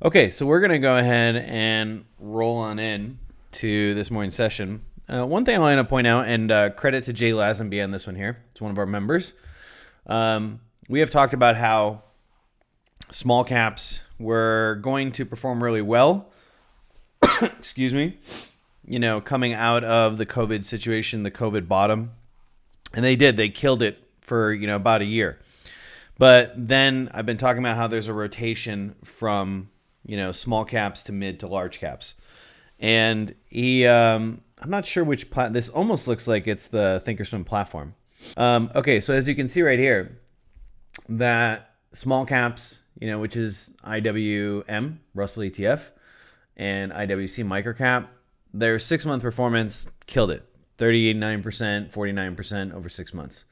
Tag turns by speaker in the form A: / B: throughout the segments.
A: Okay, so we're going to go ahead and roll on in to this morning's session. One thing I want to point out, and credit to Jay Lazenby on this one here. It's one of our members. We have talked about how small caps were going to perform really well. Excuse me. You know, coming out of the COVID situation, the COVID bottom. And they did. They killed it for, about a year. But then I've been talking about how there's a rotation from small caps to mid to large caps. And I'm not sure which this almost looks like it's the Thinkorswim platform. Okay, so as you can see right here, that small caps, which is IWM, Russell ETF, and IWC microcap, their 6-month performance killed it. 39%, 49% over 6 months.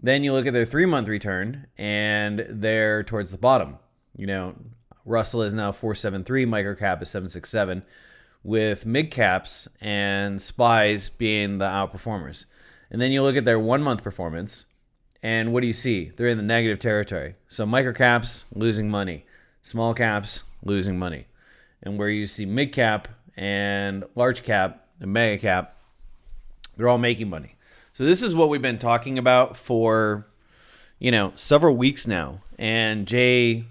A: Then you look at their 3-month return, and they're towards the bottom. Russell is now 473, microcap is 767, with mid caps and SPYs being the outperformers. And then you look at their 1-month performance, and what do you see? They're in the negative territory. So microcaps losing money, small caps losing money. And where you see mid cap and large cap and mega cap, they're all making money. So this is what we've been talking about for several weeks now. And Jay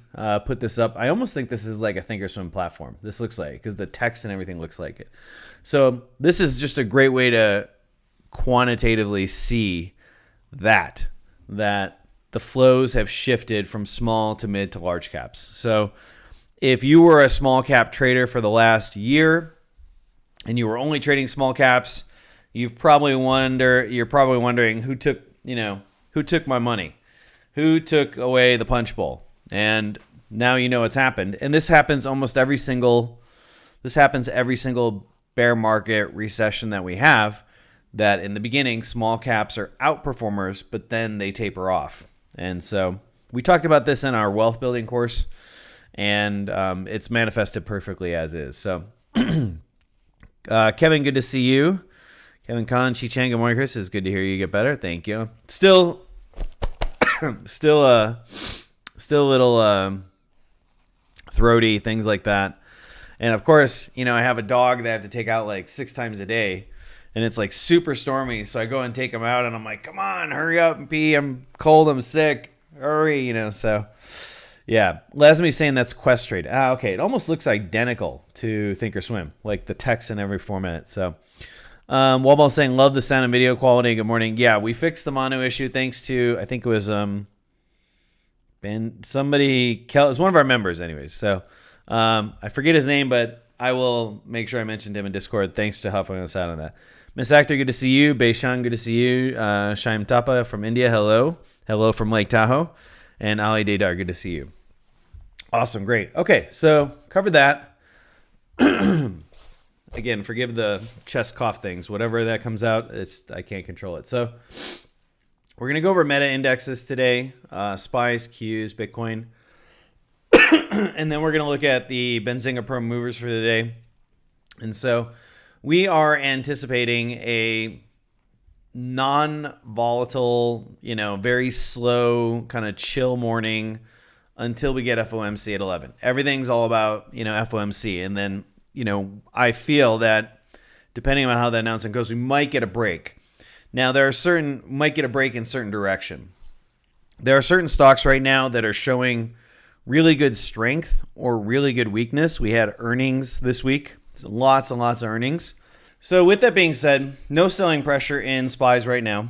A: put this up. I almost think this is like a Thinkorswim platform. This looks like, because the text and everything looks like it. So this is just a great way to quantitatively see that the flows have shifted from small to mid to large caps. So if you were a small cap trader for the last year and you were only trading small caps, you're probably wondering who took my money? Who took away the punch bowl? And now you know what's happened. And this happens every single bear market recession that we have, that in the beginning, small caps are outperformers, but then they taper off. And so we talked about this in our wealth building course, and it's manifested perfectly as is. So Kevin, good to see you. Kevin Khan, Chi Chang, good morning, Chris. It's good to hear you get better. Thank you. Still a little throaty, things like that. And of course, I have a dog that I have to take out like 6 times a day, and it's like super stormy. So I go and take him out, and I'm like, come on, hurry up and pee. I'm cold. I'm sick. Hurry, So yeah, Lazenby's saying that's Quest Trade. Okay. It almost looks identical to Thinkorswim, like the text in every format. So Wallball saying, love the sound and video quality. Good morning. Yeah, we fixed the mono issue thanks to, I think it was Ben, it was one of our members anyways. So I forget his name, but I will make sure I mentioned him in Discord. Thanks to helping us out on that. Miss Actor, good to see you. Beishan, good to see you. Shaim Tapa from India, hello. Hello from Lake Tahoe. And Ali Daydar, good to see you. Awesome, great. Okay, so covered that. Again, forgive the chest cough things. Whatever that comes out, I can't control it. So we're going to go over meta indexes today, SPYs, Qs, Bitcoin. And then we're going to look at the Benzinga Pro movers for the day. And so we are anticipating a non-volatile, very slow, kind of chill morning until we get FOMC at 11. Everything's all about, FOMC. And then, I feel that depending on how that announcement goes, we might get a break. Now, might get a break in certain direction. There are certain stocks right now that are showing really good strength or really good weakness. We had earnings this week. Lots and lots of earnings. So with that being said, no selling pressure in SPYs right now.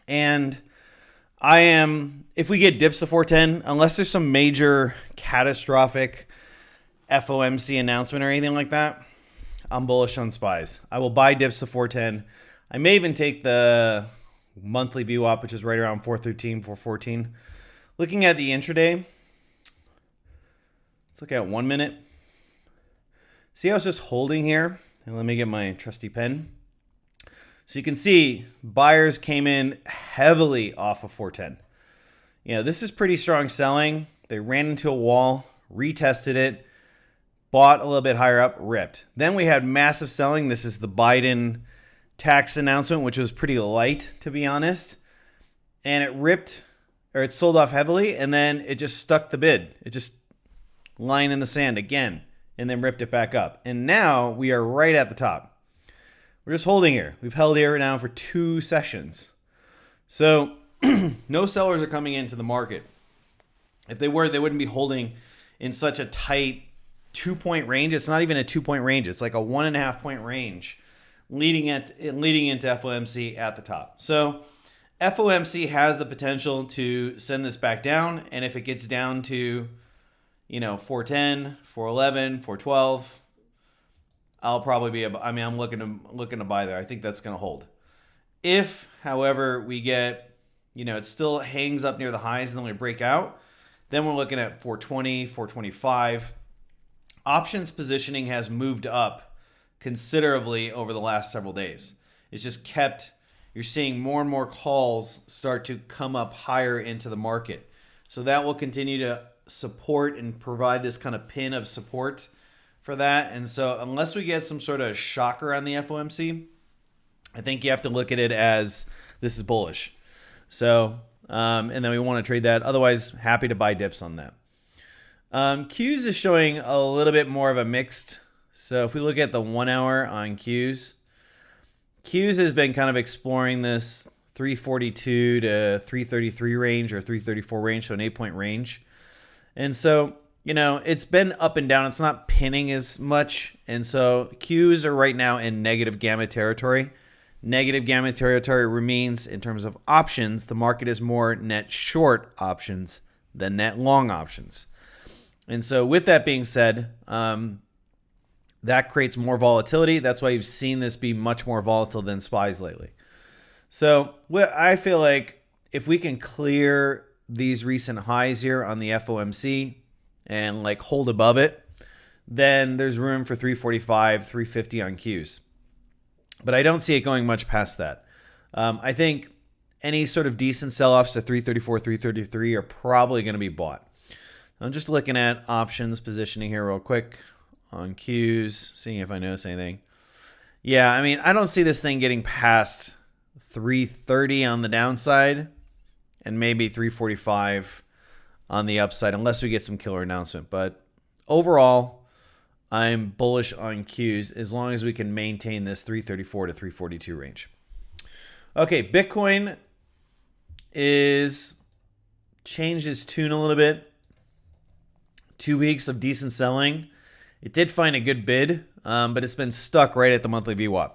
A: And if we get dips to 410, unless there's some major catastrophic FOMC announcement or anything like that, I'm bullish on SPYs. I will buy dips to 410. I may even take the monthly VWAP, which is right around 413, 414. Looking at the intraday, let's look at 1 minute. See how it's just holding here? And let me get my trusty pen. So you can see buyers came in heavily off of 410. This is pretty strong selling. They ran into a wall, retested it, bought a little bit higher up, ripped. Then we had massive selling. This is the Biden tax announcement, which was pretty light, to be honest. And it ripped, or it sold off heavily, and then it just stuck the bid. It just line in the sand again, and then ripped it back up. And now we are right at the top. We're just holding here. We've held here now for 2 sessions. So no sellers are coming into the market. If they were, they wouldn't be holding in such a tight 2-point range. It's not even a 2-point range. It's like a 1.5-point range leading into FOMC at the top. So FOMC has the potential to send this back down. And if it gets down to, 410, 411, 412, I'll probably be, I'm looking to buy there. I think that's going to hold. If, however, we get, it still hangs up near the highs and then we break out, then we're looking at 420, 425. Options positioning has moved up considerably over the last several days. It's just kept, you're seeing more and more calls start to come up higher into the market. So that will continue to support and provide this kind of pin of support for that. And so unless we get some sort of shocker on the FOMC, I think you have to look at it as this is bullish. So, and then we want to trade that. Otherwise, happy to buy dips on that. Qs is showing a little bit more of a mixed. So if we look at the 1 hour on Qs has been kind of exploring this 342 to 333 range or 334 range, so an 8-point range. And so, it's been up and down. It's not pinning as much. And so Qs are right now in negative gamma territory. Negative gamma territory means in terms of options, the market is more net short options than net long options. And so with that being said, that creates more volatility. That's why you've seen this be much more volatile than SPYs lately. So I feel like if we can clear these recent highs here on the FOMC and hold above it, then there's room for 345, 350 on Qs. But I don't see it going much past that. I think any sort of decent sell-offs to 334, 333 are probably going to be bought. I'm just looking at options positioning here real quick on Qs, seeing if I notice anything. Yeah, I don't see this thing getting past 330 on the downside and maybe 345 on the upside unless we get some killer announcement. But overall, I'm bullish on Qs as long as we can maintain this 334 to 342 range. Okay, Bitcoin is changed its tune a little bit. 2 weeks of decent selling. It did find a good bid, but it's been stuck right at the monthly VWAP.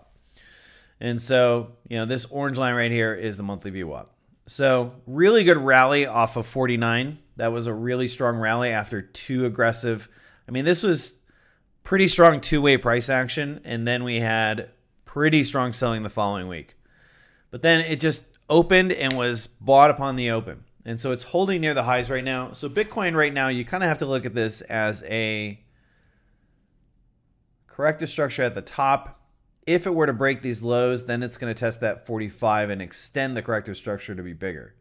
A: And so, this orange line right here is the monthly VWAP. So really good rally off of 49. That was a really strong rally after 2 aggressive. This was pretty strong 2-way price action, and then we had pretty strong selling the following week. But then it just opened and was bought upon the open. And so it's holding near the highs right now. So Bitcoin right now, you kind of have to look at this as a corrective structure at the top. If it were to break these lows, then it's going to test that 45 and extend the corrective structure to be bigger.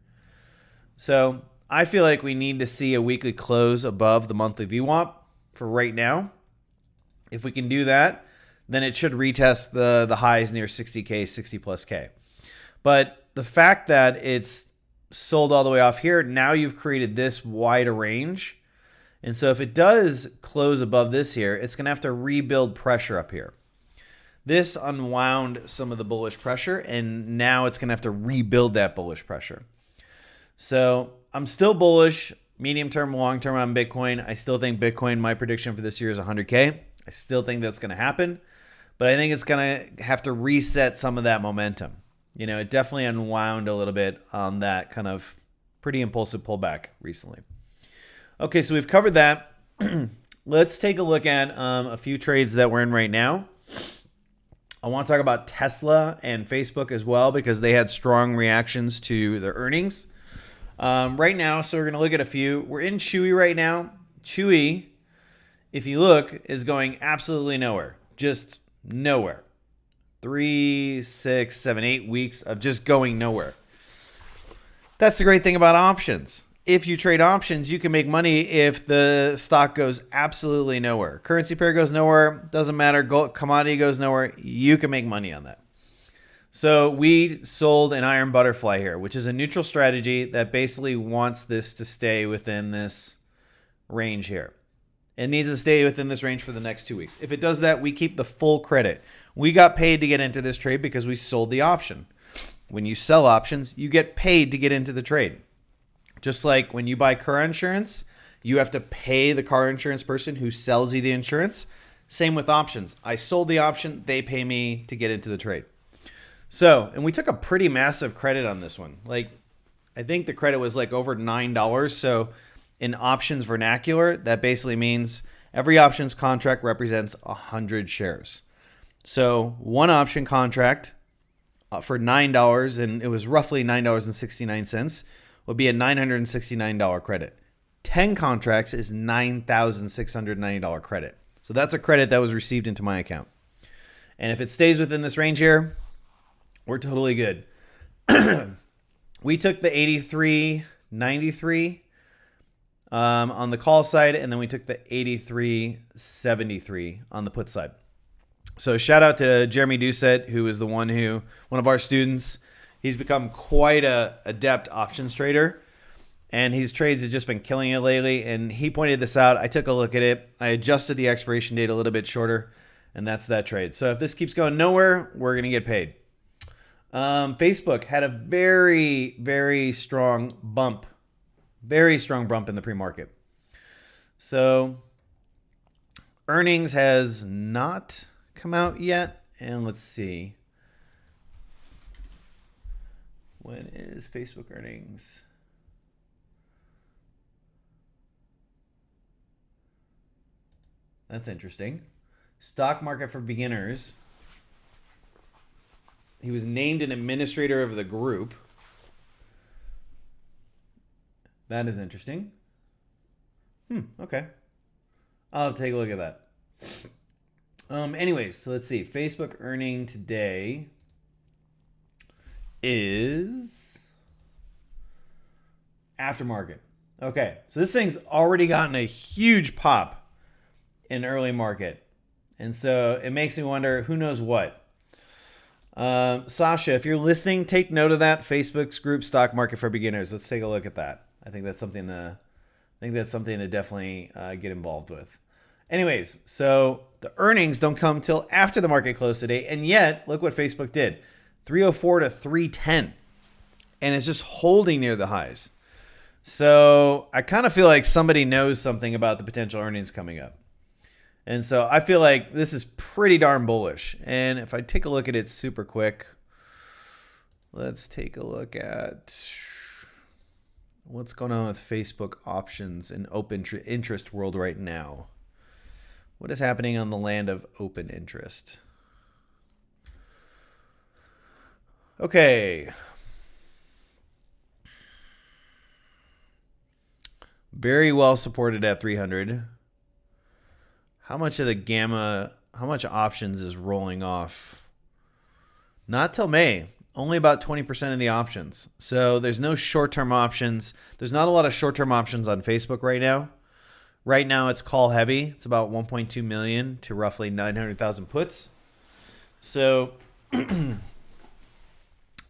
A: So I feel like we need to see a weekly close above the monthly VWAP for right now. If we can do that, then it should retest the highs near 60K, 60 plus K. But the fact that it's sold all the way off here, now you've created this wide a range. And so if it does close above this here, it's going to have to rebuild pressure up here. This unwound some of the bullish pressure, and now it's going to have to rebuild that bullish pressure. So I'm still bullish, medium term, long term on Bitcoin. I still think Bitcoin, my prediction for this year is 100K. I still think that's going to happen, but I think it's going to have to reset some of that momentum. It definitely unwound a little bit on that kind of pretty impulsive pullback recently. Okay, so we've covered that. Let's take a look at a few trades that we're in right now. I want to talk about Tesla and Facebook as well because they had strong reactions to their earnings. Right now, so we're going to look at a few. We're in Chewy right now. Chewy, if you look, is going absolutely nowhere. Just nowhere. 3, 6, 7, 8 weeks of just going nowhere. That's the great thing about options. If you trade options, you can make money if the stock goes absolutely nowhere. Currency pair goes nowhere. Doesn't matter. Gold, commodity goes nowhere. You can make money on that. So we sold an iron butterfly here, which is a neutral strategy that basically wants this to stay within this range here. It needs to stay within this range for the next 2 weeks. If it does that, we keep the full credit. We got paid to get into this trade because we sold the option. When you sell options, you get paid to get into the trade. Just like when you buy car insurance, you have to pay the car insurance person who sells you the insurance. Same with options. I sold the option. They pay me to get into the trade. So, and we took a pretty massive credit on this one. Like, I think the credit was like over $9. So in options vernacular, that basically means every options contract represents 100 shares. So one option contract for $9, and it was roughly $9.69, would be a $969 credit. 10 contracts is $9,690 credit. So that's a credit that was received into my account. And if it stays within this range here, we're totally good. We took the 83.93 on the call side, and then we took the 83.73 on the put side. So shout out to Jeremy Doucette, who is one of our students. He's become quite a adept options trader, and his trades have just been killing it lately. And he pointed this out. I took a look at it. I adjusted the expiration date a little bit shorter, and that's that trade. So if this keeps going nowhere, we're going to get paid. Facebook had a very, very strong bump. Very strong bump in the pre-market. So earnings has not come out yet. And let's see. When is Facebook earnings? That's interesting. Stock market for beginners. He was named an administrator of the group. That is interesting. Okay. I'll have to take a look at that. Anyways, so let's see. Facebook earning today is aftermarket. Okay, so this thing's already gotten a huge pop in early market. And so it makes me wonder, who knows what? Sasha, if you're listening, take note of that. Facebook's group stock market for beginners. Let's take a look at that. I think that's something to definitely get involved with. Anyways, so the earnings don't come till after the market closed today, and yet look what Facebook did: 304 to 310, and it's just holding near the highs. So I kind of feel like somebody knows something about the potential earnings coming up. And so I feel like this is pretty darn bullish. And if I take a look at it super quick, let's take a look at what's going on with Facebook options in open interest world right now. What is happening on the land of open interest? Okay. Very well supported at 300. How much of the gamma, how much options is rolling off? Not till May. Only about 20% of the options. So there's no short-term options. There's not a lot of short-term options on Facebook right now. Right now it's call heavy. It's about 1.2 million to roughly 900,000 puts. So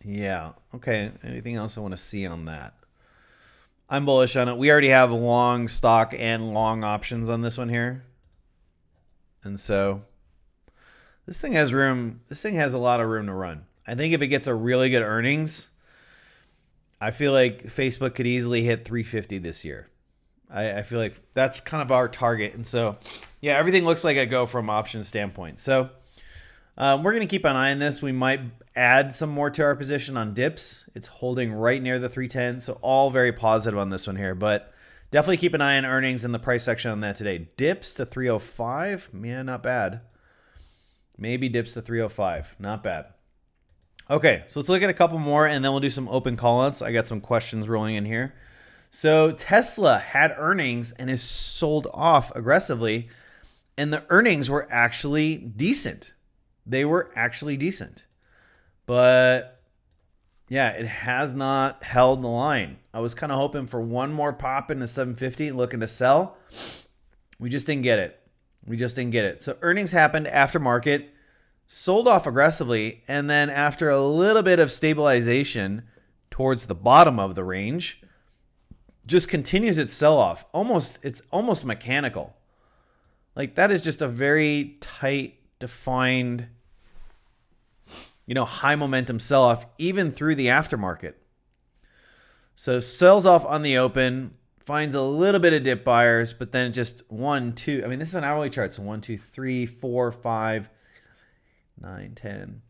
A: yeah. Okay. Anything else I want to see on that? I'm bullish on it. We already have long stock and long options on this one here. And so this thing has room. This thing has a lot of room to run. I think if it gets a really good earnings, I feel like Facebook could easily hit 350 this year. I feel like that's kind of our target. And so, yeah, everything looks like a go from option standpoint. So we're going to keep an eye on this. We might add some more to our position on dips. It's holding right near the 310. So all very positive on this one here. But definitely keep an eye on earnings in the price section on that today. Dips to 305. Man, not bad. Maybe dips to 305. Not bad. Okay, so let's look at a couple more, and then we'll do some open call-outs. I got some questions rolling in here. So Tesla had earnings and is sold off aggressively, and the earnings were actually decent. They were actually decent. But, yeah, it has not held the line. I was kind of hoping for one more pop in the 750 looking to sell. We just didn't get it. So earnings happened after market, sold off aggressively, and then after a little bit of stabilization towards the bottom of the range, just continues its sell-off. It's almost mechanical. Like that is just a very tight, defined, high momentum sell-off even through the aftermarket. So sells off on the open, finds a little bit of dip buyers, but then just 1, 2. I mean, this is an hourly chart. So 1, 2, 3, 4, 5, 9, 10.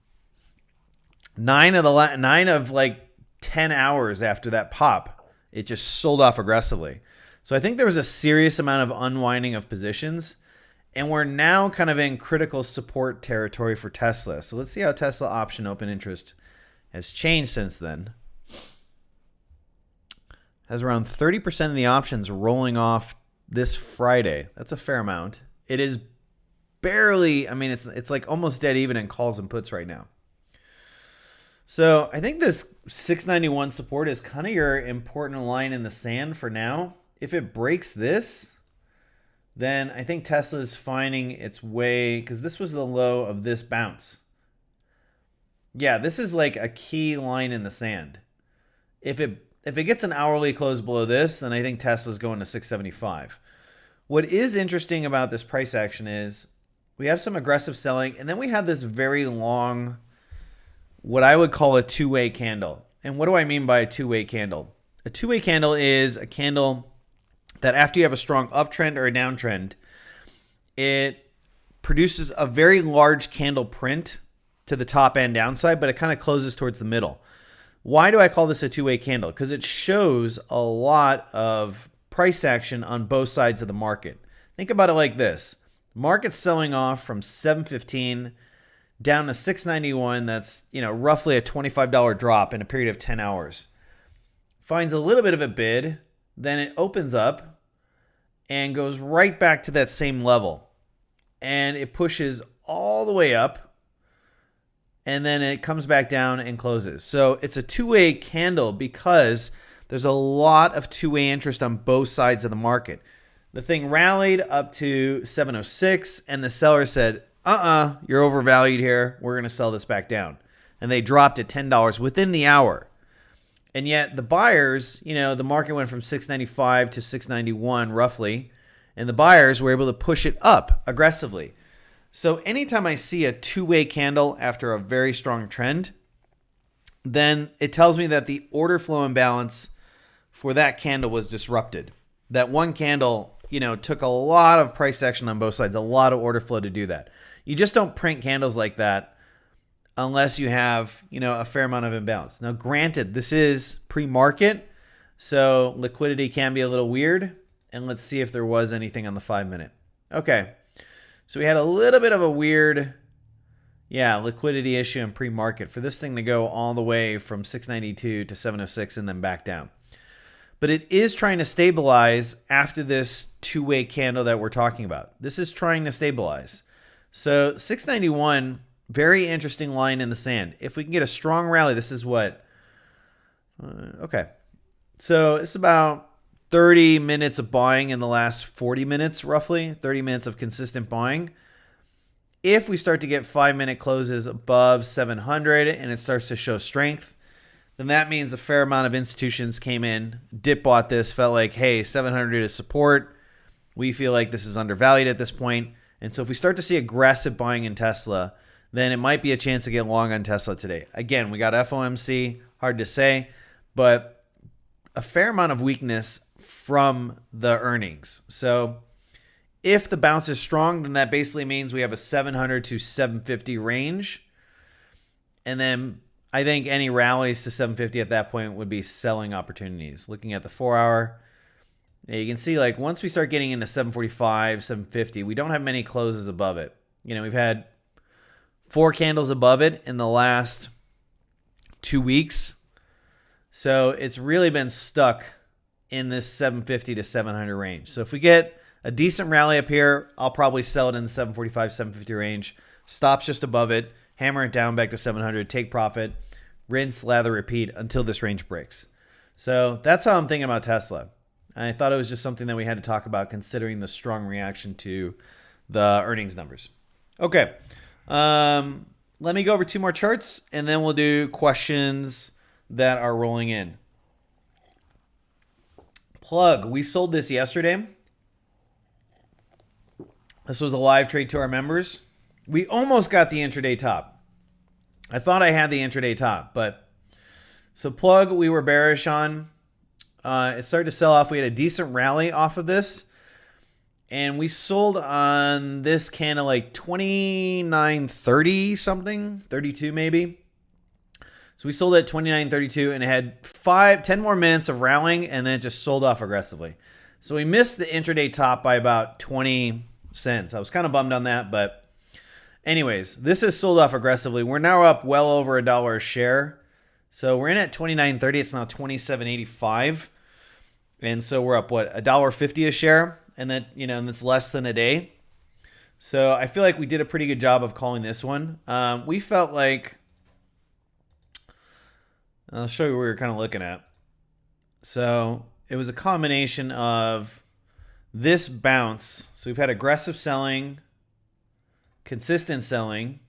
A: 9 of like 10 hours after that pop, it just sold off aggressively. So I think there was a serious amount of unwinding of positions, and we're now kind of in critical support territory for Tesla. So let's see how Tesla option open interest has changed since then. Has around 30% of the options rolling off this Friday. That's a fair amount. It is barely, I mean, it's like almost dead even in calls and puts right now. So I think this 691 support is kind of your important line in the sand for now. If it breaks this, then I think Tesla is finding its way, because this was the low of this bounce. Yeah, this is like a key line in the sand. If it gets an hourly close below this, then I think Tesla's going to 675. What is interesting about this price action is we have some aggressive selling, and then we have this very long, what I would call a two-way candle. And what do I mean by a two-way candle? A two-way candle is a candle that after you have a strong uptrend or a downtrend, it produces a very large candle print to the top and downside, but it kind of closes towards the middle. Why do I call this a two-way candle? Because it shows a lot of price action on both sides of the market. Think about it like this. Market's selling off from 715 down to 691. That's, roughly a $25 drop in a period of 10 hours. Finds a little bit of a bid, then it opens up and goes right back to that same level. And it pushes all the way up, and then it comes back down and closes. So it's a two-way candle because there's a lot of two-way interest on both sides of the market. The thing rallied up to 706, and the seller said, you're overvalued here. We're going to sell this back down. And they dropped it $10 within the hour. And yet the buyers, the market went from 695 to 691 roughly, and the buyers were able to push it up aggressively. So anytime I see a two-way candle after a very strong trend, then it tells me that the order flow imbalance for that candle was disrupted. That one candle, took a lot of price action on both sides, a lot of order flow to do that. You just don't print candles like that unless you have, a fair amount of imbalance. Now, granted, this is pre-market, so liquidity can be a little weird. And let's see if there was anything on the 5-minute. Okay, so we had a little bit of a weird, liquidity issue in pre-market for this thing to go all the way from 692 to 706 and then back down. But it is trying to stabilize after this two-way candle that we're talking about. This is trying to stabilize. So 691, very interesting line in the sand. If we can get a strong rally, this is what? Okay. So it's about 30 minutes of buying in the last 40 minutes, roughly. 30 minutes of consistent buying. If we start to get 5-minute closes above 700 and it starts to show strength, then that means a fair amount of institutions came in, dip bought this, felt like, hey, 700 is support. We feel like this is undervalued at this point. And so if we start to see aggressive buying in Tesla, then it might be a chance to get long on Tesla today. Again, we got FOMC, hard to say, but a fair amount of weakness from the earnings. So if the bounce is strong, then that basically means we have a 700 to 750 range. And then I think any rallies to 750 at that point would be selling opportunities. Looking at the 4-hour, you can see like once we start getting into 745, 750, we don't have many closes above it. We've had 4 candles above it in the last 2 weeks. So it's really been stuck in this 750 to 700 range. So if we get a decent rally up here, I'll probably sell it in the 745, 750 range. Stops just above it, hammer it down back to 700, take profit, rinse, lather, repeat until this range breaks. So that's how I'm thinking about Tesla. I thought it was just something that we had to talk about considering the strong reaction to the earnings numbers. Okay. Let me go over 2 more charts and then we'll do questions that are rolling in. Plug. We sold this yesterday. This was a live trade to our members. We almost got the intraday top. I thought I had the intraday top, but so plug we were bearish on. It started to sell off. We had a decent rally off of this. And we sold on this candle like 29.30 something, 32 maybe. So we sold at 29.32 and it had 10 more minutes of rallying and then it just sold off aggressively. So we missed the intraday top by about 20 cents. I was kind of bummed on that, but anyways, this is sold off aggressively. We're now up well over $1 a share. So we're in at 29.30. It's now 27.85. And so we're up, what, $1.50 a share? And that, and that's less than a day. So I feel like we did a pretty good job of calling this one. We felt like, I'll show you what we were kind of looking at. So it was a combination of this bounce. So we've had aggressive selling, consistent selling,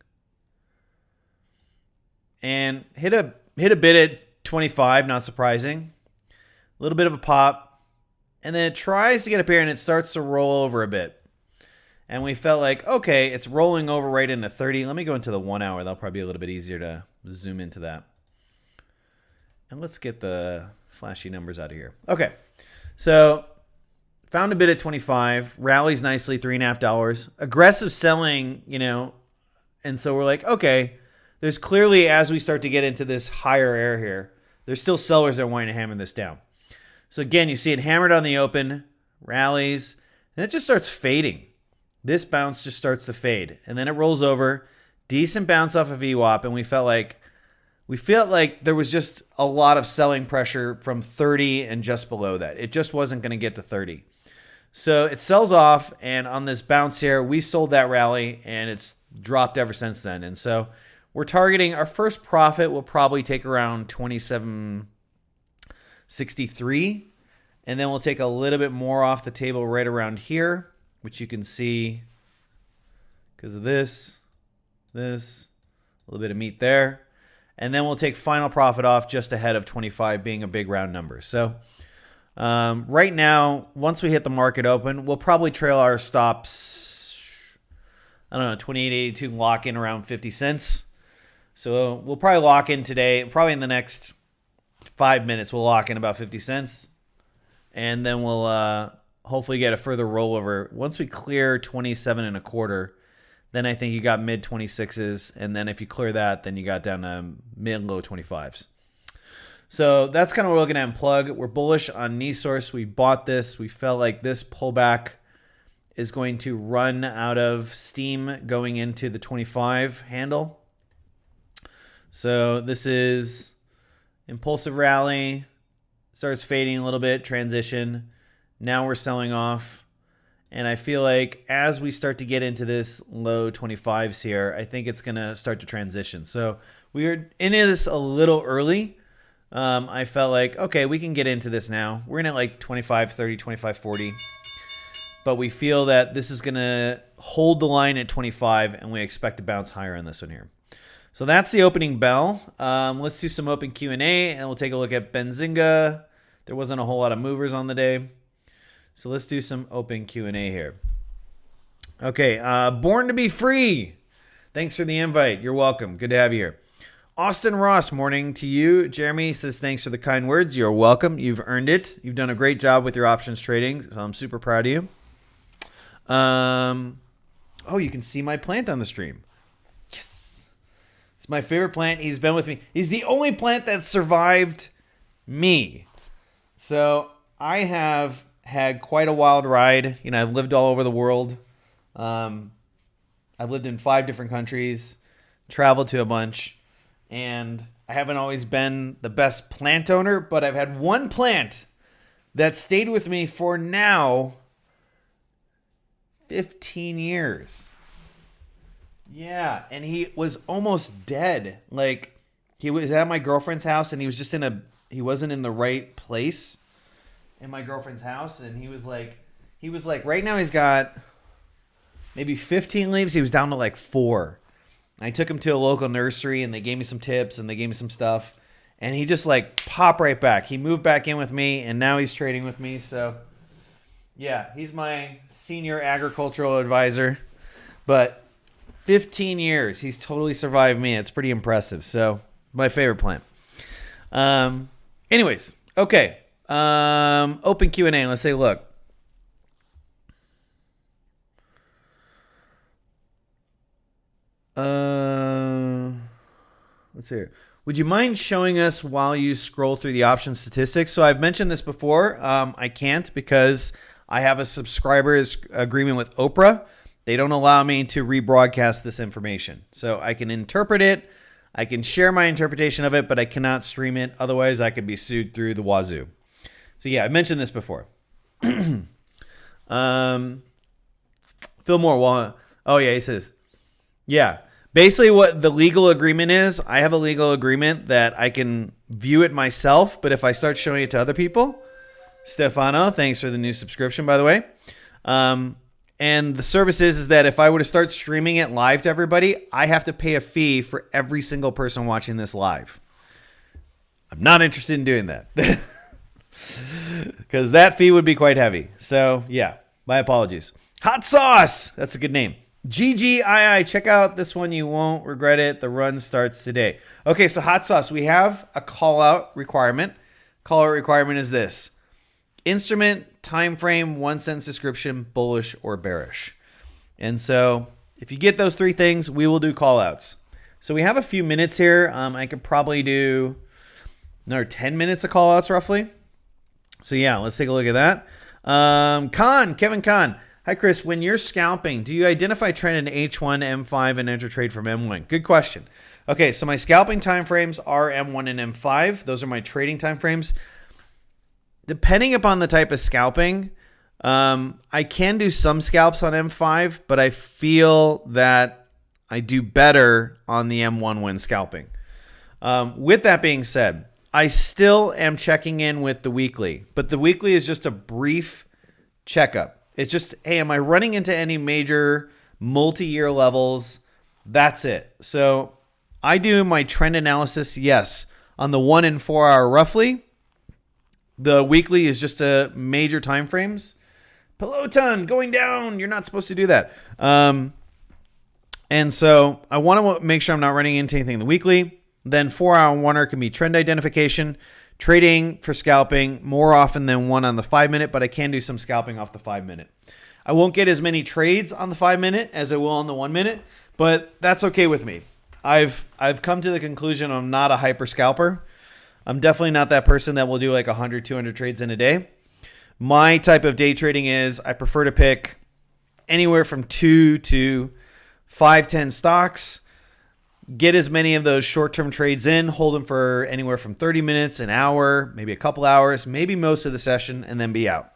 A: and hit a bid at 25, not surprising. A little bit of a pop. And then it tries to get up here and it starts to roll over a bit. And we felt like, okay, it's rolling over right into 30. Let me go into the 1 hour. That'll probably be a little bit easier to zoom into that. And let's get the flashy numbers out of here. Okay, so found a bid at 25. Rallies nicely, $3.50. Aggressive selling, and so we're like, okay, there's clearly, as we start to get into this higher air here, there's still sellers that are wanting to hammer this down. So again, you see it hammered on the open, rallies, and it just starts fading. This bounce just starts to fade, and then it rolls over. Decent bounce off of VWAP, and we felt like there was just a lot of selling pressure from 30 and just below that. It just wasn't going to get to 30. So it sells off, and on this bounce here, we sold that rally, and it's dropped ever since then. And so we're targeting our first profit will probably take around 27.63, and then we'll take a little bit more off the table right around here, which you can see because of this, a little bit of meat there. And then we'll take final profit off just ahead of 25 being a big round number. So right now, once we hit the market open, we'll probably trail our stops, 28.82, lock in around 50 cents. So we'll probably lock in today, probably in the next 5 minutes, we'll lock in about 50 cents. And then we'll hopefully get a further rollover. Once we clear 27.25, then I think you got mid 26s. And then if you clear that, then you got down to mid low 25s. So that's kind of what we're looking at in plug. We're bullish on knee source. We bought this. We felt like this pullback is going to run out of steam going into the 25 handle. So this is impulsive rally, starts fading a little bit, transition. Now we're selling off. And I feel like as we start to get into this low 25s here, I think it's going to start to transition. So we are into this a little early. I felt like, okay, we can get into this now. We're in at like 25.30, 25.40. But we feel that this is going to hold the line at 25, and we expect to bounce higher on this one here. So that's the opening bell. Let's do some open Q&A, and we'll take a look at Benzinga. There wasn't a whole lot of movers on the day. So let's do some open Q&A here. Okay, Born to be Free. Thanks for the invite. You're welcome. Good to have you here. Austin Ross, morning to you. Jeremy says thanks for the kind words. You're welcome. You've earned it. You've done a great job with your options trading, so I'm super proud of you. Oh, you can see my plant on the stream. Yes. It's my favorite plant. He's been with me. He's the only plant that survived me. So I have had quite a wild ride. I've lived all over the world. I've lived in 5 different countries, traveled to a bunch, and I haven't always been the best plant owner, but I've had one plant that stayed with me for now 15 years. Yeah, and he was almost dead. Like, he was at my girlfriend's house, and he was just he wasn't in the right place in my girlfriend's house, and he was like right now he's got maybe 15 leaves. He was down to like 4. And I took him to a local nursery, and they gave me some tips, and they gave me some stuff, and he just like popped right back. He moved back in with me, and now he's trading with me. So Yeah, he's my senior agricultural advisor. But 15 years, he's totally survived me. It's pretty impressive. So, my favorite plant. Anyways, okay. Open Q&A. Let's take a look. Let's see here. Would you mind showing us while you scroll through the option statistics? So I've mentioned this before. I can't because I have a subscribers agreement with Oprah. They don't allow me to rebroadcast this information. So I can interpret it. I can share my interpretation of it, but I cannot stream it. Otherwise, I could be sued through the wazoo. So yeah, I mentioned this before. Phil Moore. Oh yeah, he says, yeah. Basically, what the legal agreement is, I have a legal agreement that I can view it myself, but if I start showing it to other people, Stefano, thanks for the new subscription, by the way. And the service is that if I were to start streaming it live to everybody, I have to pay a fee for every single person watching this live. I'm not interested in doing that because that fee would be quite heavy. So, yeah, my apologies. Hot Sauce, that's a good name. GGII, check out this one. You won't regret it. The run starts today. Okay, so Hot Sauce, we have a call-out requirement. Call-out requirement is this. Instrument, time frame, 1 sentence description, bullish or bearish. And so if you get those three things, we will do call-outs. So we have a few minutes here. I could probably do another 10 minutes of call-outs roughly. So yeah, let's take a look at that. Kevin Kahn. Hi, Chris. When you're scalping, do you identify trend in H1, M5, and enter trade from M1? Good question. Okay, so my scalping timeframes are M1 and M5. Those are my trading timeframes. Depending upon the type of scalping, I can do some scalps on M5, but I feel that I do better on the M1 when scalping. With that being said, I still am checking in with the weekly, but the weekly is just a brief checkup. It's just, hey, am I running into any major multi-year levels? That's it. So I do my trend analysis, yes, on the 1 and 4 hour roughly. The weekly is just a major time frames. Peloton going down. You're not supposed to do that. And so I want to make sure I'm not running into anything in the weekly. Then 4 hour and 1 hour can be trend identification. Trading for scalping more often than one on the 5 minute, but I can do some scalping off the 5 minute. I won't get as many trades on the 5 minute as I will on the 1 minute, but that's okay with me. I've come to the conclusion I'm not a hyper scalper. I'm definitely not that person that will do like 100, 200 trades in a day. My type of day trading is I prefer to pick anywhere from 2 to 5, 10 stocks. Get as many of those short-term trades in, hold them for anywhere from 30 minutes, an hour, maybe a couple hours, maybe most of the session, and then be out.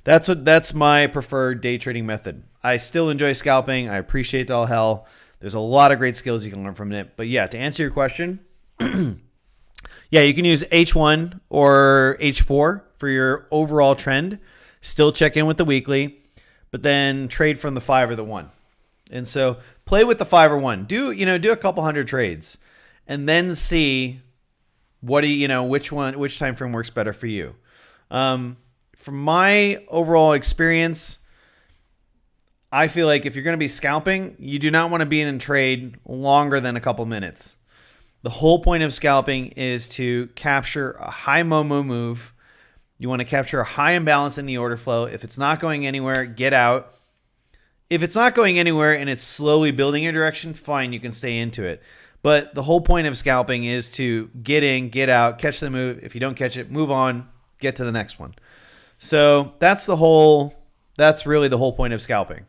A: That's my preferred day trading method. I still enjoy scalping. I appreciate all hell. There's a lot of great skills you can learn from it. But yeah, to answer your question, yeah, you can use H1 or H4 for your overall trend. Still check in with the weekly, but then trade from the 5 or the 1. And so play with the 5 or 1. Do a couple hundred trades and then see which time frame works better for you. From my overall experience, I feel like if you're going to be scalping, you do not want to be in a trade longer than a couple minutes. The whole point of scalping is to capture a high Momo move. You want to capture a high imbalance in the order flow. If it's not going anywhere, get out. If it's not going anywhere and it's slowly building a direction, fine, you can stay into it. But the whole point of scalping is to get in, get out, catch the move. If you don't catch it, move on, get to the next one. So that's really the whole point of scalping.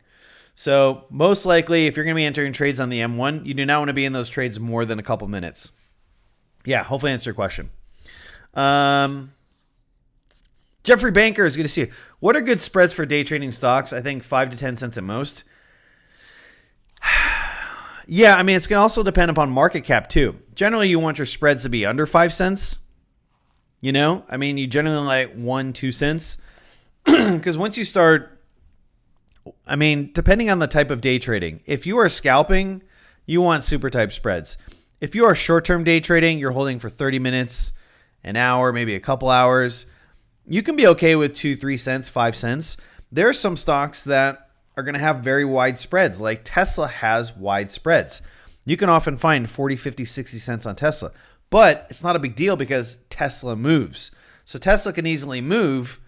A: So most likely, if you're going to be entering trades on the M1, you do not want to be in those trades more than a couple minutes. Yeah, hopefully I answered your question. Jeffrey Banker is good to see you. What are good spreads for day trading stocks? I think 5 to 10 cents at most. Yeah, I mean, it's going to also depend upon market cap too. Generally, you want your spreads to be under 5 cents. You generally like 1, 2 cents. Because once you start, depending on the type of day trading, if you are scalping, you want super type spreads. If you are short-term day trading, you're holding for 30 minutes, an hour, maybe a couple hours, you can be okay with 2, 3 cents, 5 cents. there are some stocks that are going to have very wide spreads, like Tesla has wide spreads. You can often find 40, 50, 60 cents on Tesla, but it's not a big deal because Tesla moves. So Tesla can easily move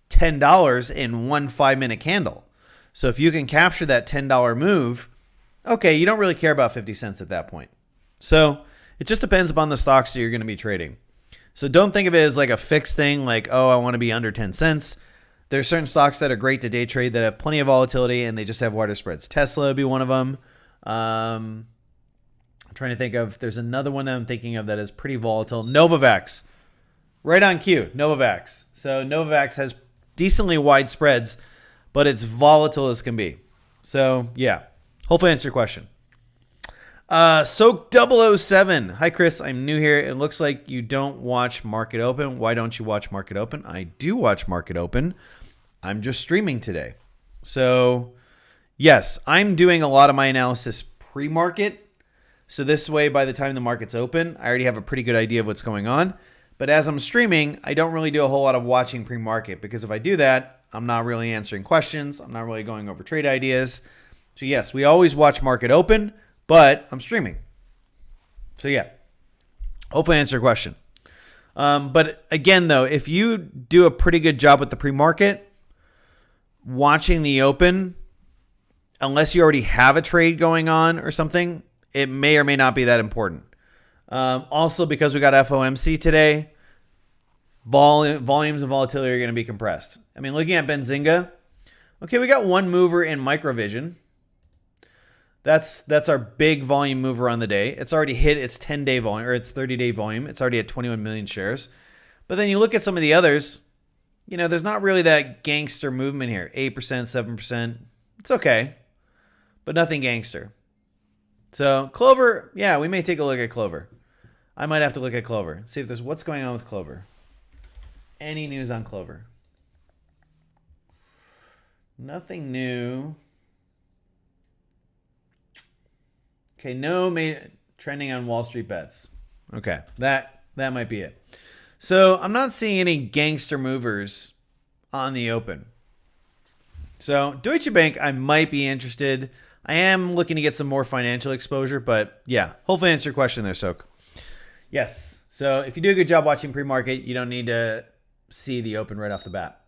A: $10 in one 5-minute candle. So if you can capture that $10 move, okay, you don't really care about 50 cents at that point. So it just depends upon the stocks that you're going to be trading. So don't think of it as like a fixed thing, like, oh, I want to be under 10 cents. There's certain stocks that are great to day trade that have plenty of volatility and they just have wider spreads. Tesla would be one of them. I'm trying to think of, there's another one I'm thinking of that is pretty volatile. Novavax. Right on cue, Novavax. So Novavax has decently wide spreads, but it's volatile as can be. So yeah, hopefully I answer your question. Soak007. Hi, Chris. I'm new here. It looks like you don't watch Market Open. Why don't you watch Market Open? I do watch Market Open. I'm just streaming today. So yes, I'm doing a lot of my analysis pre-market. So this way, by the time the market's open, I already have a pretty good idea of what's going on. But as I'm streaming, I don't really do a whole lot of watching pre-market because if I do that, I'm not really answering questions. I'm not really going over trade ideas. So yes, we always watch Market Open, but I'm streaming. So yeah, hopefully I answer your question. But again, though, if you do a pretty good job with the pre-market, watching the open, unless you already have a trade going on or something, it may or may not be that important. Also, because we got FOMC today, volumes and volatility are going to be compressed. I mean, looking at Benzinga, okay, we got one mover in Microvision. That's our big volume mover on the day. It's already hit its 10-day volume or its 30-day volume. It's already at 21 million shares. But then you look at some of the others, you know, there's not really that gangster movement here. 8%, 7%. It's okay, but nothing gangster. So Clover, yeah, we may take a look at Clover. I might have to look at Clover. See if there's what's going on with Clover. Any news on Clover? Nothing new. Okay, no trending on Wall Street bets. Okay, that might be it. So I'm not seeing any gangster movers on the open. So Deutsche Bank, I might be interested. I am looking to get some more financial exposure, but yeah, hopefully answer your question there, Soak. Yes. So if you do a good job watching pre-market, you don't need to see the open right off the bat.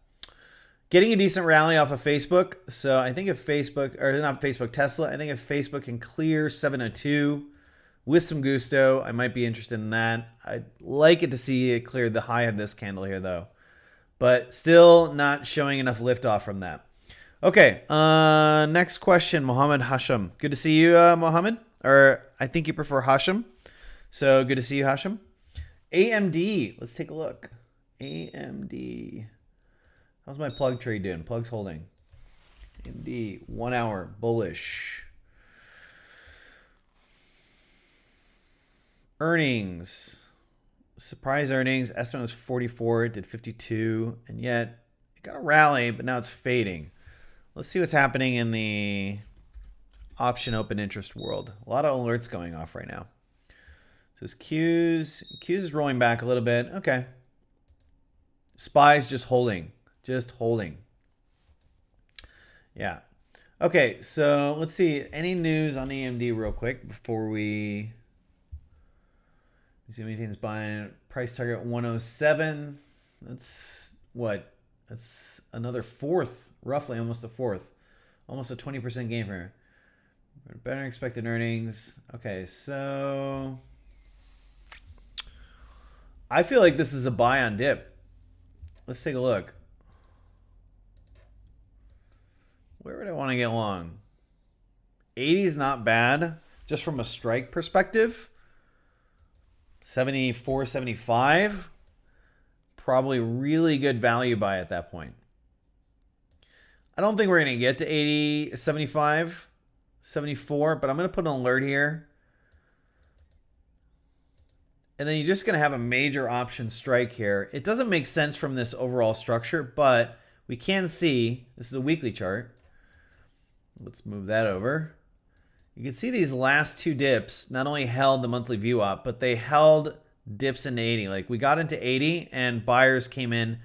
A: Getting a decent rally off of Facebook. So I think if Facebook, or not Facebook, Tesla, I think if Facebook can clear 702 with some gusto, I might be interested in that. I'd like it to see it clear the high of this candle here, though. But still not showing enough liftoff from that. Okay, next question, Mohammed Hashim. Good to see you, Mohammed. Or I think you prefer Hashim. So good to see you, Hashim. AMD, let's take a look. AMD. How's my plug trade doing? Plug's holding. AMD, 1 hour, bullish. Earnings. Surprise earnings. Estimate was 44, it did 52, and yet it got a rally, but now it's fading. Let's see what's happening in the option open interest world. A lot of alerts going off right now. So this Qs is rolling back a little bit. Okay. SPY's just holding. Just holding. Yeah. Okay, so let's see. Any news on AMD real quick before we see maintains buying price target 107. That's what? That's another fourth, roughly almost a fourth. Almost a 20% gain for her. Better than expected earnings. Okay, so I feel like this is a buy on dip. Let's take a look. Where would I want to get long? 80 is not bad, just from a strike perspective. 74, 75. Probably really good value buy at that point. I don't think we're going to get to 80, 75, 74, but I'm going to put an alert here. And then you're just going to have a major option strike here. It doesn't make sense from this overall structure, but we can see, this is a weekly chart. Let's move that over. You can see these last two dips not only held the monthly view up, but they held dips into 80. Like we got into 80 and buyers came in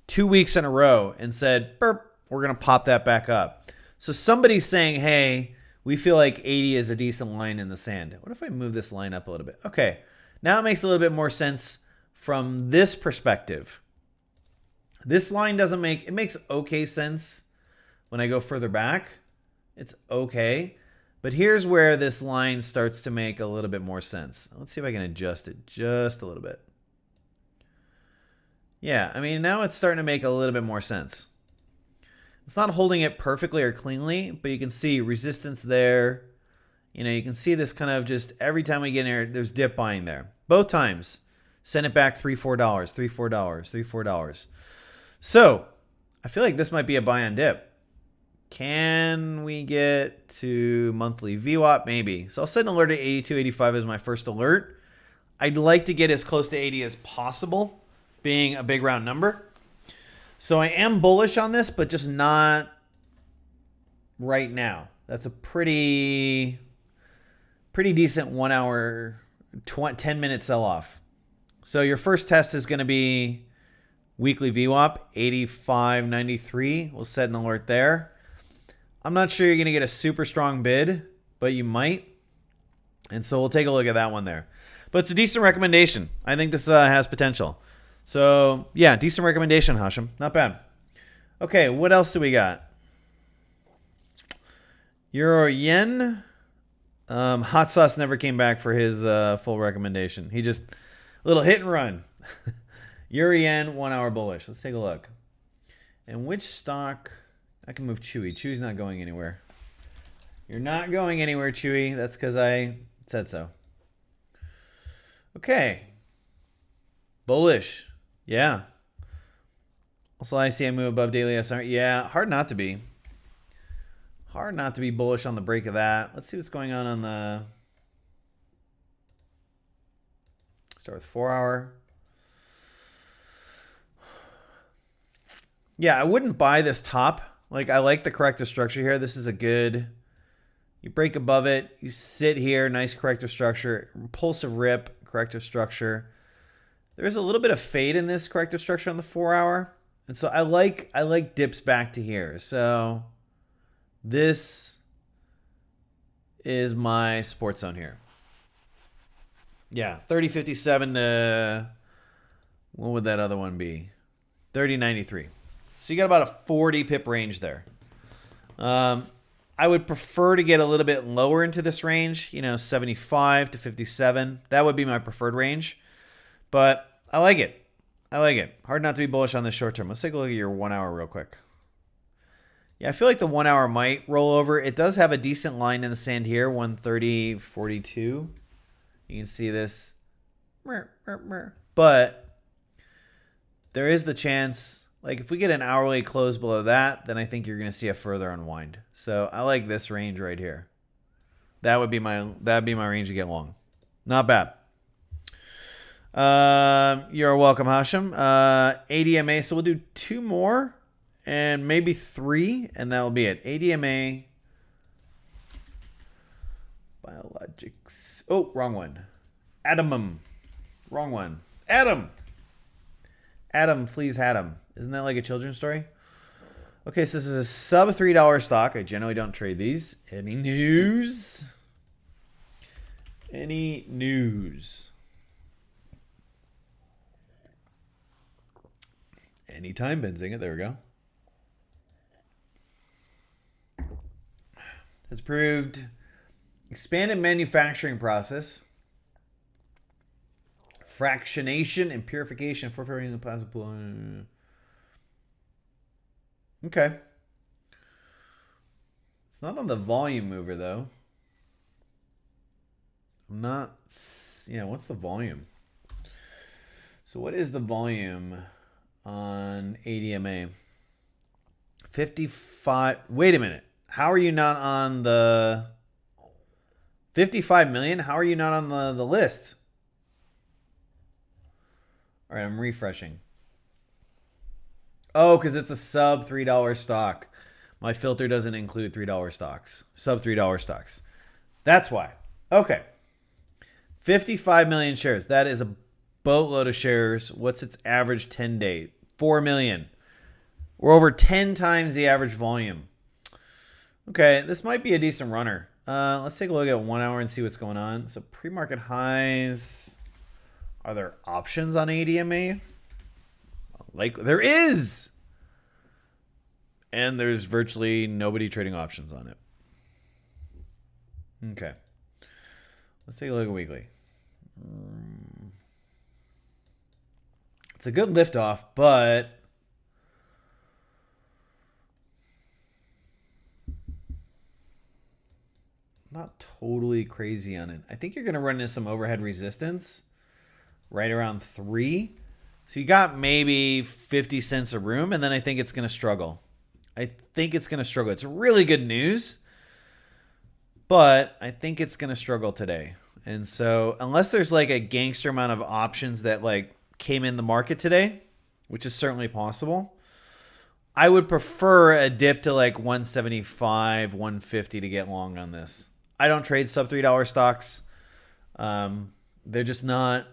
A: 2 weeks in a row and said, burp, we're going to pop that back up. So somebody's saying, hey, we feel like 80 is a decent line in the sand. What if I move this line up a little bit? Okay, now it makes a little bit more sense from this perspective. This line doesn't make, it makes okay sense when I go further back. It's okay. But here's where this line starts to make a little bit more sense. Let's see if I can adjust it just a little bit. Yeah, I mean, now it's starting to make a little bit more sense. It's not holding it perfectly or cleanly, but you can see resistance there. You know, you can see this kind of just every time we get in here, there's dip buying there. Both times. Send it back $3, $4, $3, $4, $3, $4. So, I feel like this might be a buy on dip. Can we get to monthly VWAP? Maybe. So I'll set an alert at 82, 85 as my first alert. I'd like to get as close to 80 as possible, being a big round number. So I am bullish on this, but just not right now. That's a pretty decent 1 hour, 10-minute sell-off. So your first test is going to be weekly VWAP, 85.93. We'll set an alert there. I'm not sure you're going to get a super strong bid, but you might. And so we'll take a look at that one there. But it's a decent recommendation. I think this has potential. So, yeah, decent recommendation, Hashem. Not bad. Okay, what else do we got? Euro yen. Hot Sauce never came back for his full recommendation. He just, a little hit and run. Euro yen, 1 hour bullish. Let's take a look. And which stock? I can move Chewy. Chewy's not going anywhere. You're not going anywhere, Chewy. That's because I said so. Okay. Bullish. Yeah. Also, I see I move above daily SR. Yeah, hard not to be. Hard not to be bullish on the break of that. Let's see what's going on the... Start with 4 hour. Yeah, I wouldn't buy this top. Like, I like the corrective structure here. This is a good... You break above it. You sit here. Nice corrective structure. Impulsive rip. Corrective structure. There's a little bit of fade in this corrective structure on the 4 hour. And so I like dips back to here. So this is my support zone here. Yeah, 30.57 to... What would that other one be? 30.93. So you got about a 40 pip range there. I would prefer to get a little bit lower into this range, 75 to 57. That would be my preferred range. But I like it. I like it. Hard not to be bullish on this short term. Let's take a look at your 1 hour real quick. Yeah, I feel like the 1 hour might roll over. It does have a decent line in the sand here, 130.42. You can see this. But there is the chance... Like, if we get an hourly close below that, then I think you're going to see a further unwind. So I like this range right here. That'd be my range to get long. Not bad. You're welcome, Hashem. ADMA. So we'll do 2 more and maybe 3, and that'll be it. ADMA. Biologics. Oh, wrong one. Atomum. Wrong one. Adam, fleas had him. Isn't that like a children's story? Okay, so this is a sub $3 stock. I generally don't trade these. Any news? Any news? Anytime, Benzinga. There we go. Has proved expanded manufacturing process, fractionation and purification for the plasma pool. Okay. It's not on the volume mover, though. I'm not... Yeah, what's the volume? So what is the volume on ADMA? 55... Wait a minute. How are you not on the... 55 million? How are you not on the list? All right, I'm refreshing. Oh, because it's a sub $3 stock. My filter doesn't include $3 stocks. Sub $3 stocks. That's why. Okay. 55 million shares. That is a boatload of shares. What's its average 10-day? 4 million. We're over 10 times the average volume. Okay, this might be a decent runner. Let's take a look at 1 hour and see what's going on. So pre-market highs. Are there options on ADMA? Like there is. And there's virtually nobody trading options on it. Okay. Let's take a look at weekly. It's a good liftoff, but not totally crazy on it. I think you're going to run into some overhead resistance right around 3. So you got maybe 50 cents of room, and then I think it's going to struggle. It's really good news, but I think it's going to struggle today. And so unless there's like a gangster amount of options that like came in the market today, which is certainly possible, I would prefer a dip to like 175, 150 to get long on this. I don't trade sub $3 stocks. They're just not,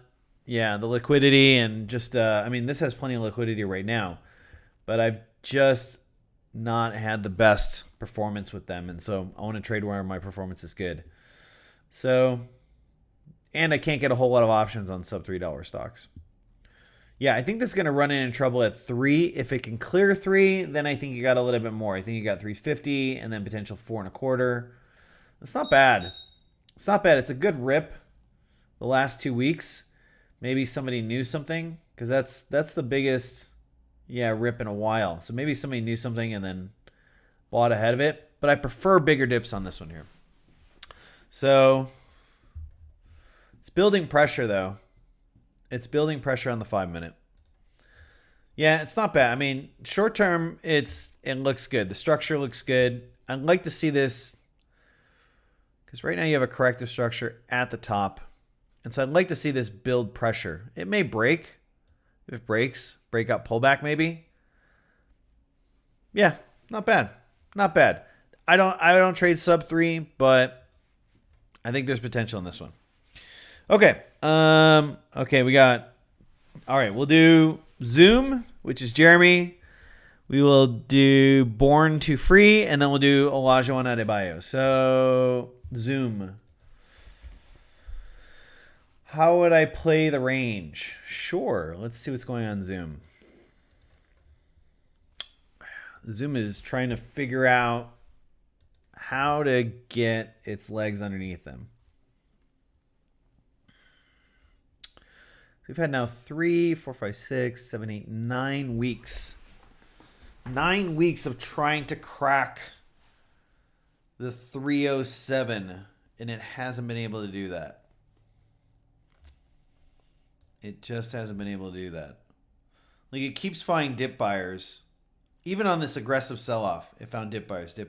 A: the liquidity and just, this has plenty of liquidity right now, but I've just not had the best performance with them. And so I want to trade where my performance is good. So, and I can't get a whole lot of options on sub $3 stocks. Yeah, I think this is going to run into trouble at 3. If it can clear 3, then I think you got a little bit more. I think you got 350 and then potential 4.25. It's not bad. It's a good rip the last 2 weeks. Maybe somebody knew something, because that's the biggest rip in a while. So maybe somebody knew something and then bought ahead of it. But I prefer bigger dips on this one here. So it's building pressure, though. It's building pressure on the 5-minute. Yeah, it's not bad. I mean, short term, it looks good. The structure looks good. I'd like to see this, because right now you have a corrective structure at the top. And so I'd like to see this build pressure. It may break. If it breaks, breakout pullback maybe. Yeah, not bad. Not bad. I don't trade sub 3, but I think there's potential in this one. Okay. We got, all right, we'll do Zoom, which is Jeremy. We will do Born to Free, and then we'll do Olajuwon Adebayo. So Zoom. How would I play the range? Sure. Let's see what's going on Zoom. Zoom is trying to figure out how to get its legs underneath them. We've had now 3, 4, 5, 6, 7, 8, 9 weeks. 9 weeks of trying to crack the 307, and it hasn't been able to do that. It just hasn't been able to do that. Like, it keeps finding dip buyers. Even on this aggressive sell-off, it found dip buyers. Like,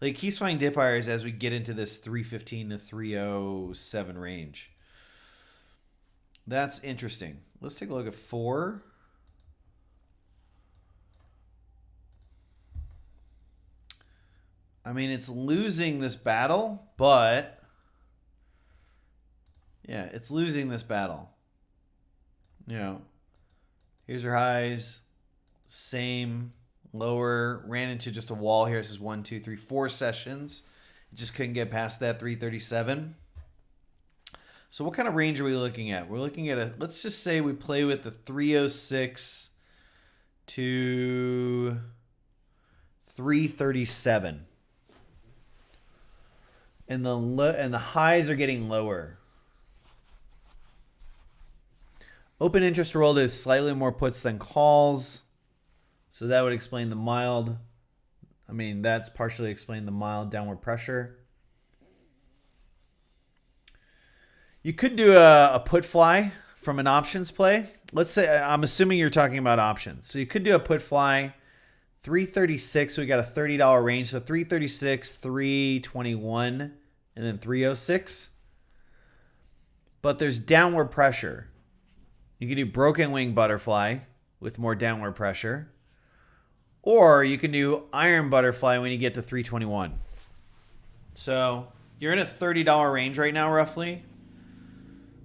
A: it keeps finding dip buyers as we get into this 315 to 307 range. That's interesting. Let's take a look at 4. I mean, it's losing this battle, but yeah, it's losing this battle. You know, here's your highs, same, lower, ran into just a wall here. This is 1, 2, 3, 4 sessions. It just couldn't get past that 337. So what kind of range are we looking at? We're looking at let's just say we play with the 306 to 337. And the highs are getting lower. Open interest world is slightly more puts than calls. So that would explain the mild. That's partially explained the mild downward pressure. You could do a put fly from an options play. Let's say, I'm assuming you're talking about options. So you could do a put fly, 336. So we got a $30 range. So 336, 321, and then 306. But there's downward pressure. You can do broken wing butterfly with more downward pressure. Or you can do iron butterfly when you get to 321. So you're in a $30 range right now, roughly.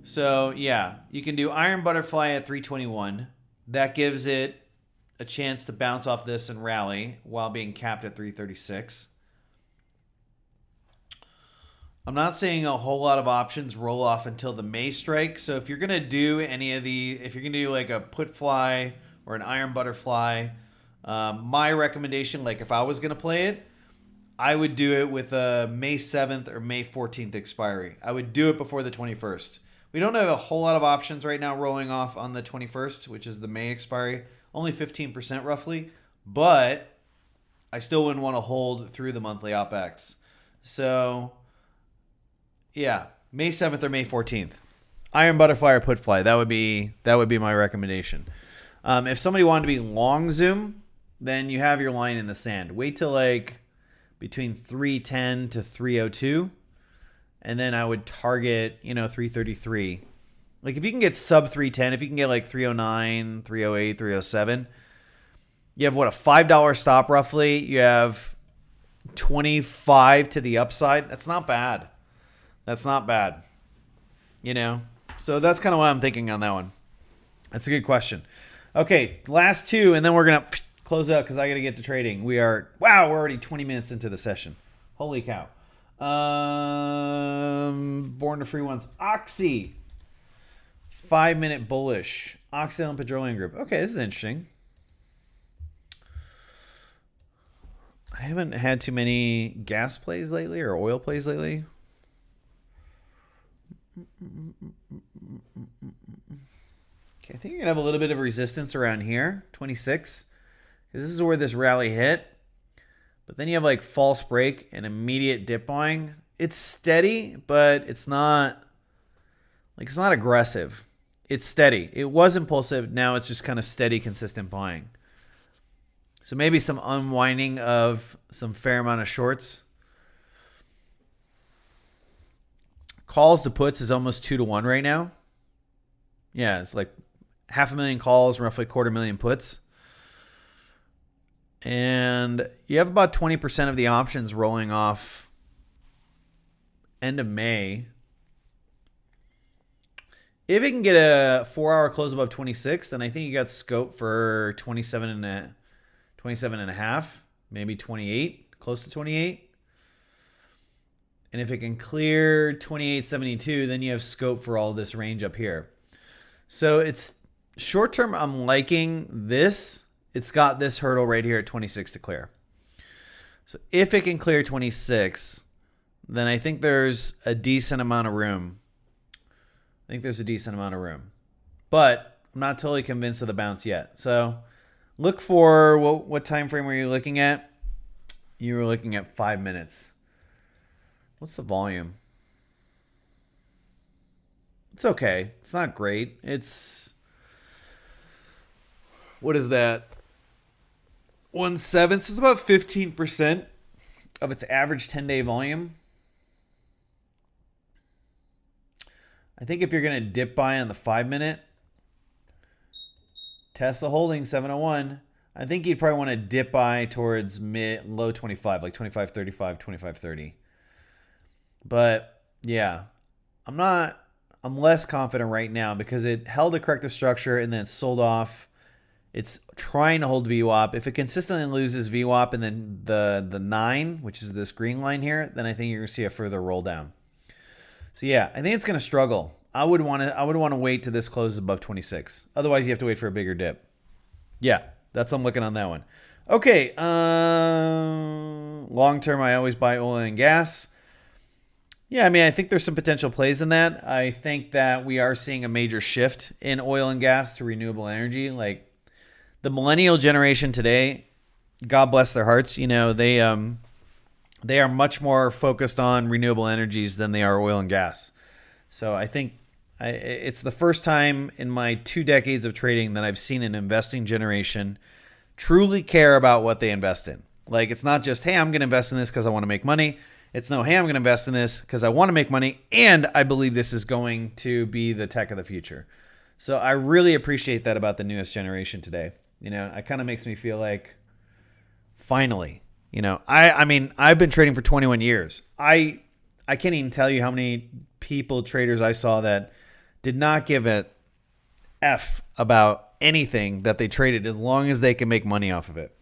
A: So yeah, you can do iron butterfly at 321. That gives it a chance to bounce off this and rally while being capped at 336. I'm not seeing a whole lot of options roll off until the May strike. So if you're going to do if you're going to do like a put fly or an iron butterfly, my recommendation, like if I was going to play it, I would do it with a May 7th or May 14th expiry. I would do it before the 21st. We don't have a whole lot of options right now rolling off on the 21st, which is the May expiry. Only 15% roughly. But I still wouldn't want to hold through the monthly OPEX. So, yeah, May 7th or May 14th. Iron butterfly or put fly. That would be my recommendation. If somebody wanted to be long zoom, then you have your line in the sand. Wait till like between 310 to 302, and then I would target, 333. Like if you can get sub 310, if you can get like 309, 308, 307, you have what, a $5 stop roughly. You have 25 to the upside. That's not bad. So that's kind of what I'm thinking on that one. That's a good question. Okay, last two, and then we're going to close out because I got to get to trading. We're already 20 minutes into the session. Holy cow. Born to Free Ones. Oxy. 5-minute bullish. Oxy and Petroleum Group. Okay, this is interesting. I haven't had too many gas plays lately or oil plays lately. Okay, I think you're going to have a little bit of resistance around here. 26. This is where this rally hit. But then you have like false break and immediate dip buying. It's steady, but it's not aggressive. It's steady. It was impulsive. Now it's just kind of steady, consistent buying. So maybe some unwinding of some fair amount of shorts. Calls to puts is almost 2-to-1 right now. Yeah, it's like 500,000 calls, roughly 250,000 puts. And you have about 20% of the options rolling off end of May. If it can get a 4-hour close above 26, then I think you got scope for 27 and a half, maybe 28, close to 28. And if it can clear 28.72, then you have scope for all this range up here. So it's short term, I'm liking this. It's got this hurdle right here at 26 to clear. So if it can clear 26, then I think there's a decent amount of room. But I'm not totally convinced of the bounce yet. So look for, what time frame were you looking at? You were looking at 5 minutes. What's the volume? It's okay. It's not great. What is that? 1/7. It's about 15% of its average 10-day volume. I think if you're going to dip buy on the 5-minute, Tesla holding 701, I think you'd probably want to dip buy towards low 25, like 25.35, 25.30. But yeah, I'm less confident right now because it held a corrective structure and then sold off. It's trying to hold VWAP. If it consistently loses VWAP and then the 9, which is this green line here, then I think you're going to see a further roll down. So yeah, I think it's going to struggle. I would want to wait till this closes above 26. Otherwise, you have to wait for a bigger dip. Yeah, that's what I'm looking on that one. Okay, long term, I always buy oil and gas. Yeah, I mean, I think there's some potential plays in that. I think that we are seeing a major shift in oil and gas to renewable energy. Like the millennial generation today, God bless their hearts, they are much more focused on renewable energies than they are oil and gas. So I think it's the first time in my 2 decades of trading that I've seen an investing generation truly care about what they invest in. Like it's not just, hey, I'm going to invest in this because I want to make money. It's no, hey, I'm going to invest in this because I want to make money and I believe this is going to be the tech of the future. So I really appreciate that about the newest generation today. It kind of makes me feel like finally, I mean, I've been trading for 21 years. I can't even tell you how many traders I saw that did not give an F about anything that they traded as long as they can make money off of it.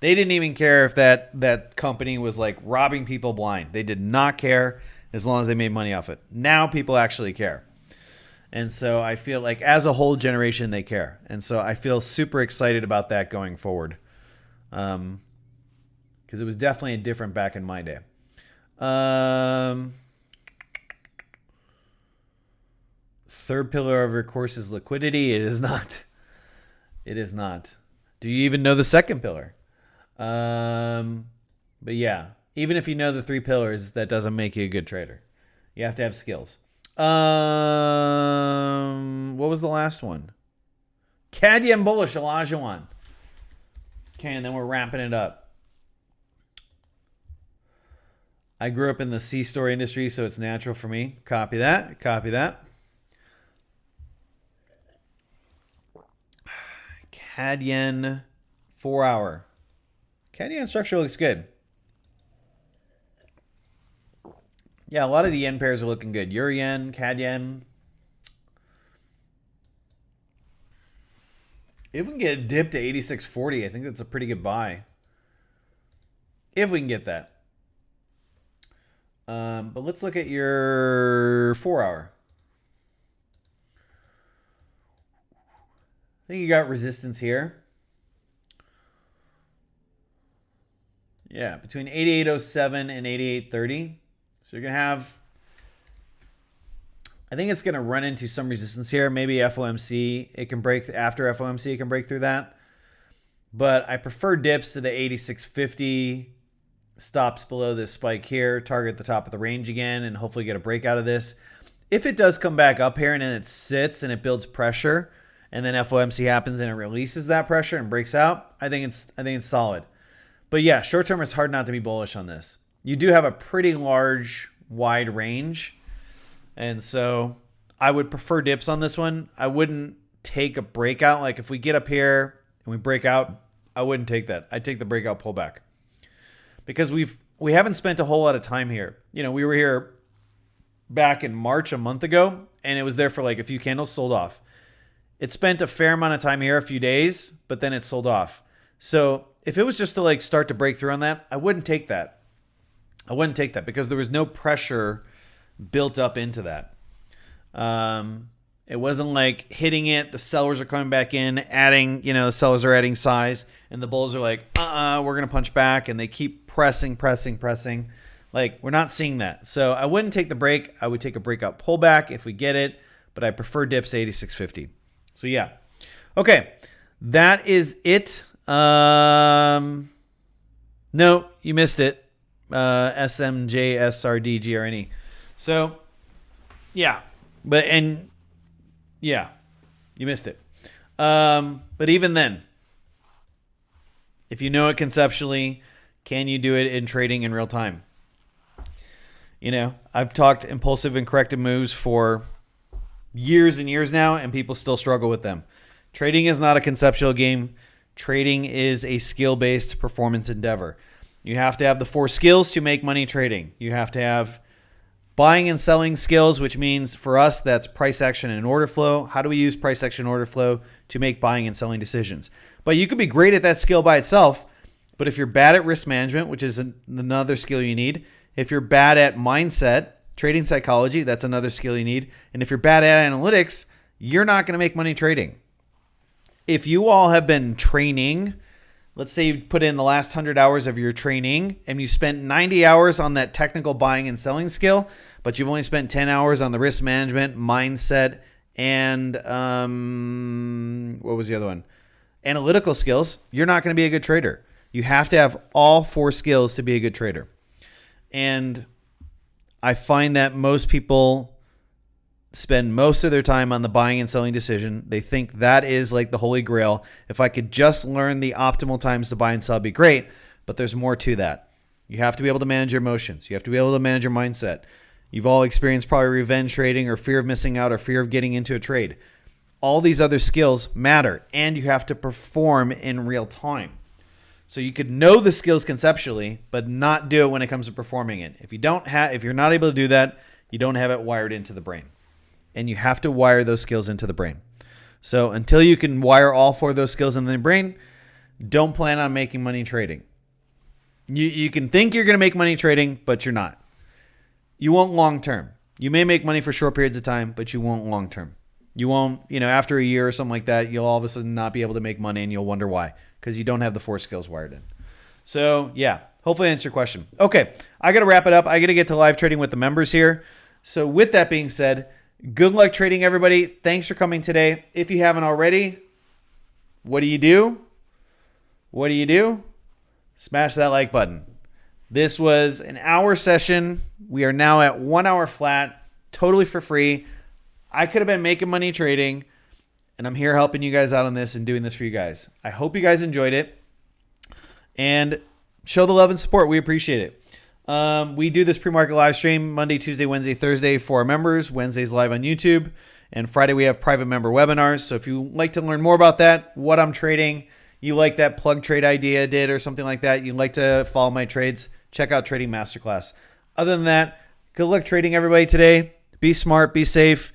A: They didn't even care if that company was like robbing people blind. They did not care as long as they made money off it. Now people actually care. And so I feel like as a whole generation, they care. And so I feel super excited about that going forward. Because it was definitely different back in my day. Third pillar of your course is liquidity. It is not. It is not. Do you even know the second pillar? But yeah, even if you know the three pillars, that doesn't make you a good trader. You have to have skills. What was the last one? CAD yen bullish, Olajuwon. Okay, and then we're wrapping it up. I grew up in the C-store industry, so it's natural for me. Copy that. Copy that. CAD yen 4 hour. CAD yen structure looks good. Yeah, a lot of the yen pairs are looking good. Euro yen, CAD yen. If we can get a dip to 86.40, I think that's a pretty good buy. If we can get that. But let's look at your 4 hour. I think you got resistance here. Yeah, between 88.07 and 88.30. So you're going to have, I think it's going to run into some resistance here. Maybe FOMC, it can break, after FOMC, it can break through that. But I prefer dips to the 86.50, stops below this spike here, target the top of the range again, and hopefully get a breakout of this. If it does come back up here and then it sits and it builds pressure, and then FOMC happens and it releases that pressure and breaks out, I think it's solid. But yeah, short term, it's hard not to be bullish on this. You do have a pretty large, wide range. And so I would prefer dips on this one. I wouldn't take a breakout. Like if we get up here and we break out, I wouldn't take that. I'd take the breakout pullback. Because we haven't spent a whole lot of time here. You know, we were here back in March a month ago, and it was there for like a few candles, sold off. It spent a fair amount of time here, a few days, but then it sold off. So if it was just to like start to break through on that, I wouldn't take that. I wouldn't take that because there was no pressure built up into that. It wasn't like hitting it, the sellers are coming back in, adding, the sellers are adding size, and the bulls are like, we're going to punch back, and they keep pressing. Like, we're not seeing that. So I wouldn't take the break. I would take a breakout pullback if we get it, but I prefer dips 86.50. So yeah. Okay, that is it. No, you missed it. SMJSRDGRNE. So, yeah. Yeah, you missed it. But even then, if you know it conceptually, can you do it in trading in real time? I've talked impulsive and corrective moves for years and years now, and people still struggle with them. Trading is not a conceptual game. Trading is a skill-based performance endeavor. You have to have the 4 skills to make money trading. You have to have buying and selling skills, which means for us, that's price action and order flow. How do we use price action and order flow to make buying and selling decisions? But you could be great at that skill by itself, but if you're bad at risk management, which is another skill you need, if you're bad at mindset, trading psychology, that's another skill you need, and if you're bad at analytics, you're not going to make money trading. If you all have been training, let's say you put in the last 100 hours of your training and you spent 90 hours on that technical buying and selling skill, but you've only spent 10 hours on the risk management, mindset, and what was the other one? Analytical skills, you're not going to be a good trader. You have to have all 4 skills to be a good trader. And I find that most people spend most of their time on the buying and selling decision. They think that is like the holy grail. If I could just learn the optimal times to buy and sell, it'd be great. But there's more to that. You have to be able to manage your emotions. You have to be able to manage your mindset. You've all experienced probably revenge trading or fear of missing out or fear of getting into a trade. All these other skills matter, and you have to perform in real time. So you could know the skills conceptually, but not do it when it comes to performing it. If you're not able to do that, you don't have it wired into the brain. And you have to wire those skills into the brain. So until you can wire all 4 of those skills in the brain, don't plan on making money trading. You can think you're going to make money trading, but you're not. You won't long term. You may make money for short periods of time, but you won't long term. You won't, after a year or something like that, you'll all of a sudden not be able to make money and you'll wonder why, because you don't have the 4 skills wired in. So yeah, hopefully I answered your question. Okay, I got to wrap it up. I got to get to live trading with the members here. So with that being said, good luck trading, everybody. Thanks for coming today. If you haven't already, what do you do? What do you do? Smash that like button. This was an hour session. We are now at 1 hour flat, totally for free. I could have been making money trading, and I'm here helping you guys out on this and doing this for you guys. I hope you guys enjoyed it, and show the love and support. We appreciate it. We do this pre-market live stream Monday, Tuesday, Wednesday, Thursday for our members. Wednesday's live on YouTube, and Friday we have private member webinars. So if you like to learn more about that, what I'm trading, you like that plug trade idea I did or something like that, you'd like to follow my trades, check out Trading Masterclass. Other than that, good luck trading, everybody, today. Be smart, be safe.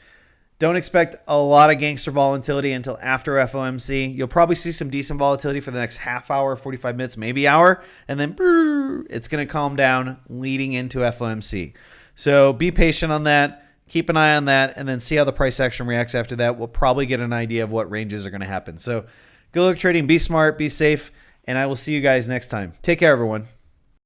A: Don't expect a lot of gangster volatility until after FOMC. You'll probably see some decent volatility for the next half hour, 45 minutes, maybe hour, and then it's going to calm down leading into FOMC. So be patient on that. Keep an eye on that, and then see how the price action reacts after that. We'll probably get an idea of what ranges are going to happen. So good luck trading. Be smart, be safe, and I will see you guys next time. Take care, everyone.